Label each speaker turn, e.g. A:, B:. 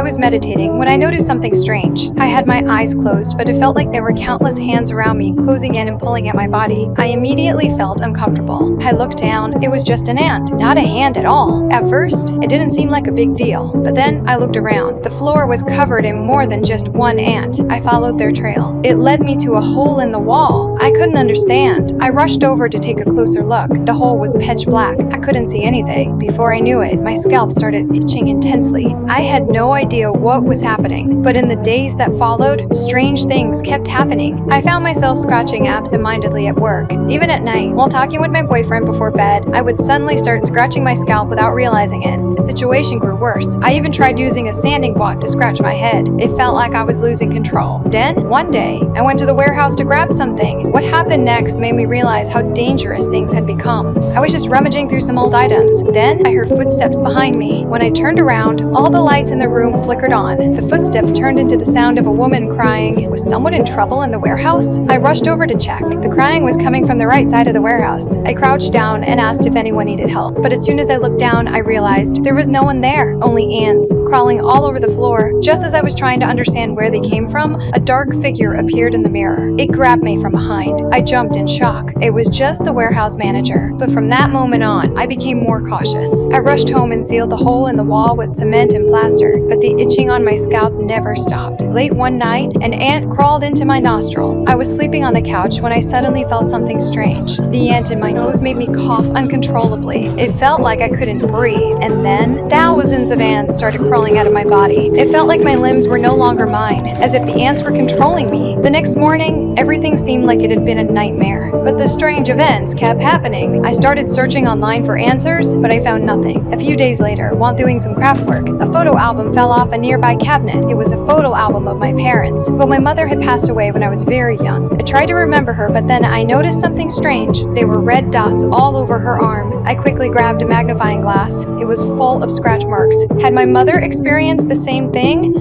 A: was meditating when I noticed something strange. I had my eyes closed, but it felt like there were countless hands around me, closing in and pulling at my body. I immediately felt uncomfortable. I looked down. It was just an ant, not a hand at all. At first, it didn't seem like a big deal, but then I looked around. The floor was covered in more than just one ant. I followed their trail. It led me to a hole in the wall. I couldn't understand. I rushed over to take a closer look. The hole was pitch black. I couldn't see anything. Before I knew it, my scalp started itching intensely. I had no idea what was happening, but in the days that followed, strange things kept happening. I found myself scratching absent-mindedly at work. Even at night, while talking with my boyfriend before bed, I would suddenly start scratching my scalp without realizing it. The situation grew worse. I even tried using a sanding block to scratch my head. It felt like I was losing control. Then, one day, I went to the warehouse to grab something. What happened next made me realize how dangerous things had become. I was just rummaging through some old items. Then, I heard footsteps behind me. When I turned around, all the lights in the room flickered on. The footsteps turned into the sound of a woman crying. Was someone in trouble in the warehouse? I rushed over to check. The crying was coming from the right side of the warehouse. I crouched down and asked if anyone needed help. But as soon as I looked down, I realized there was no one there, only ants crawling all over the floor. Just as I was trying to understand where they came from, a dark figure appeared in the mirror. It grabbed me from behind. I jumped in shock. It was just the warehouse manager. But from that moment on, I became more cautious. I rushed home and sealed the hole in the wall with cement and plaster, but the itching on my scalp never stopped. Late one night, an ant crawled into my nostril. I was sleeping on the couch when I suddenly felt something strange. The ant in my nose made me cough uncontrollably. It felt like I couldn't breathe, and then thousands of ants started crawling out of my body. It felt like my limbs were no longer mine, as if the ants were controlling me. The next morning, everything seemed like it had been a nightmare. But the strange events kept happening. I started searching online for answers, but I found nothing. A few days later, while doing some craft work, a photo album fell off a nearby cabinet. It was a photo album of my parents, but my mother had passed away when I was very young. I tried to remember her, but then I noticed something strange. There were red dots all over her arm. I quickly grabbed a magnifying glass. It was full of scratch marks. Had my mother experienced the same thing?